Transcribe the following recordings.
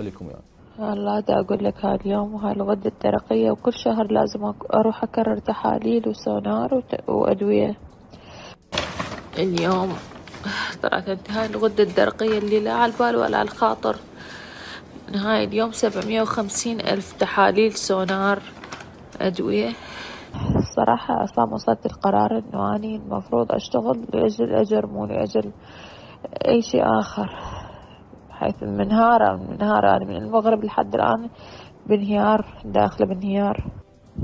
خليكم يعني. والله دا أقول لك هذا اليوم وهاي الغدة الدرقية، وكل شهر لازم أروح أكرر تحاليل وسونار وأدوية. اليوم طلعت انت هاي الغدة الدرقية اللي لا على البال ولا على الخاطر. من هاي اليوم 750,000 تحاليل سونار أدوية. الصراحة عصام وصلت القرار إنه أني المفروض أشتغل لأجل الأجر مو لأجل أي شيء آخر، حيث منهارة أنا من المغرب لحد الآن بانهيار، داخلة بانهيار.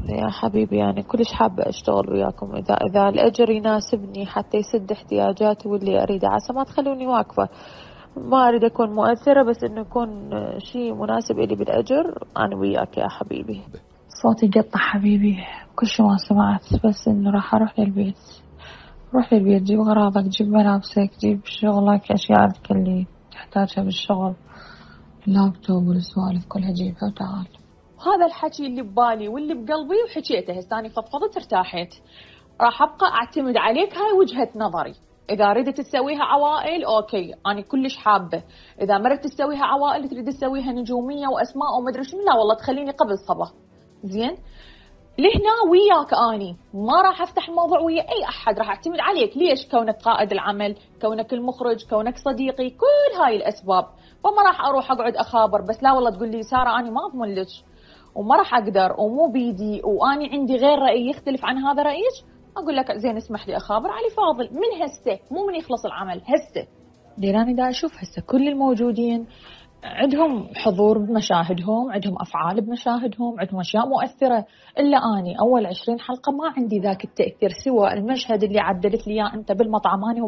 يا حبيبي يعني كلش حابة أشتغل وياكم، إذا الأجر يناسبني حتى يسد احتياجاتي واللي أريده، عسى ما تخلوني واقفة. ما أريد أكون مؤثرة، بس إنه يكون شيء مناسب إلي بالأجر. أنا وياك يا حبيبي. صوتي قطع حبيبي، كل شي ما سمعت، بس إنه راح أروح للبيت. روح للبيت، جيب أغراضك، جيب ملابسك، جيب شغلك، أشياءك اللي تحتاجها بالشغل، اللابتوب والسوالف كلها جيبها وتعال. هذا الحكي اللي ببالي واللي بقلبي وحكيته هسه، فضفضت ارتاحت. راح أبقى أعتمد عليك، هاي وجهة نظري. إذا ردت تسويها عوائل أوكي، أنا كلش حابة. إذا مرت تسويها عوائل تريد تسويها نجومية وأسماء ومدري شنو، لا والله تخليني قبل صبا. زين لهنا وياك، أني ما راح أفتح الموضوع ويا أي أحد، راح أعتمد عليك. ليش؟ كونك قائد العمل، كونك المخرج، كونك صديقي، كل هاي الأسباب. فما راح أروح أقعد أخابر بس لا والله تقول لي سارة أنا ما أضمن لك وما راح أقدر ومو بيدي وأني عندي غير رأي يختلف عن هذا رأيك. أقول لك زين اسمح لي أخابر علي فاضل من هسه، مو من يخلص العمل هسه. ديراني دا أشوف هسه كل الموجودين عندهم حضور بمشاهدهم، عندهم أفعال بمشاهدهم، عندهم أشياء مؤثرة. إلا أني أول 20 حلقة ما عندي ذاك التأثير، سوى المشهد اللي عدلت لي إياه أنت بالمطعم أني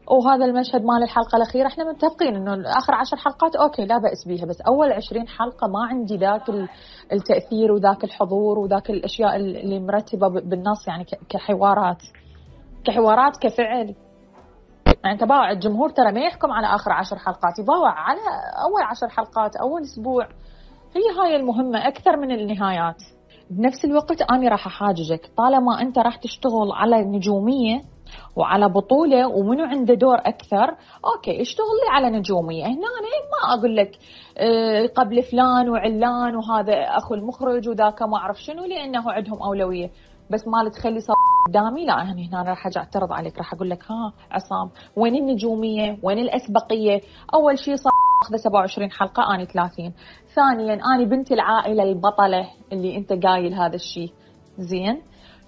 وهذا المشهد مال الحلقة الأخيرة. احنا متفقين إنه آخر 10 حلقات أوكي لا بأس بيها، بس أول 20 حلقة ما عندي ذاك التأثير وذاك الحضور وذاك الأشياء اللي مرتبة بالنص، يعني كحوارات كفعل. يعني تباوع الجمهور ترى ما يحكم على آخر 10 حلقات، يباوع على أول 10 حلقات أول أسبوع. هي هاي المهمة أكثر من النهايات. بنفس الوقت أنا راح أحاججك، طالما أنت راح تشتغل على نجومية وعلى بطولة ومنو عنده دور أكثر، أوكي اشتغل لي على نجومية. هنا أنا ما أقول لك قبل فلان وعلان وهذا أخو المخرج وذاك ما أعرف شنو، لأنه عندهم أولوية. بس ما تخلي صار قدامي، لا يعني هنا راح أجي أعترض عليك، راح أقول لك ها عصام وين النجومية وين الأسبقية؟ أول شيء صار أخذ 27 حلقة أنا 30. ثانيا أنا بنت العائلة البطلة اللي أنت قايل هذا الشيء زين.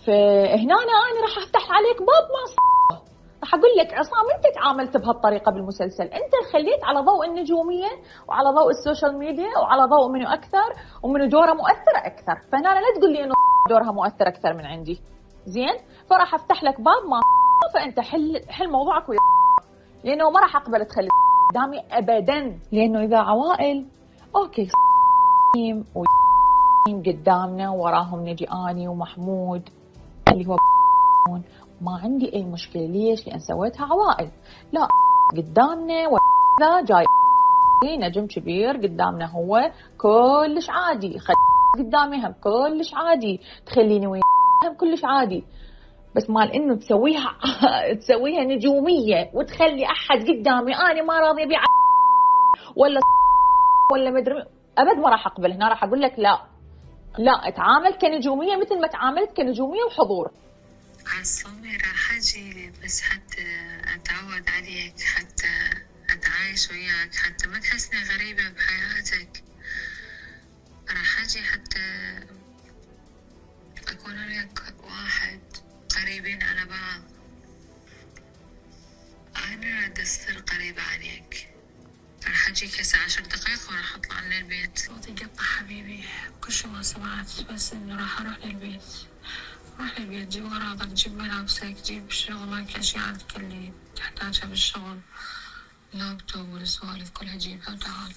فهنا أنا راح أفتح عليك باب ما صار. راح أقول لك عصام أنت تعاملت بهالطريقة بالمسلسل، أنت خليت على ضوء النجومية وعلى ضوء السوشيال ميديا وعلى ضوء منو أكثر ومنو دوره مؤثرة أكثر. فهنا لا تقول لي إنه دورها مؤثر أكثر من عندي. زين فراح أفتح لك باب ما فأنت حل موضوعك ويا، لأنه ما راح أقبل تخلي قدامي أبدا. لأنه إذا عوائل أوكي قدامنا وراهم نجي أني ومحمود اللي هو ما عندي أي مشكلة. ليش؟ لأن سويتها عوائل. لا قدامنا وذا جاي نجم كبير قدامنا هو كلش عادي، قدامي هم كلش عادي، تخليني وياه هم كلش عادي. بس مال إنه تسويها نجومية وتخلي أحد قدامي أنا ما راضي أبيع ولا مدري أبد ما راح أقبل. هنا راح أقول لك لا اتعامل كنجومية مثل ما تعاملت كنجومية وحضور. عصامي راح أجي بس حتى أتعود عليك، حتى أتعايش وياك، حتى ما تحسني غريبة بحياتك. راح أجي حتى أكون وياك واحد، قريبين على بعض. أنا راد أصير قريبة عليك. راح أجيك هسه 10 دقايق وراح أطلع من البيت. صوتي قطع حبيبي، كل شي ما سمعت، بس إنه راح أروح للبيت. روح للبيت، جيب أغراضك، جيب ملابسك، جيب شغلك، أشياءك اللي تحتاجها بالشغل، اللابتوب والسوالف كلها جيبها وتعال.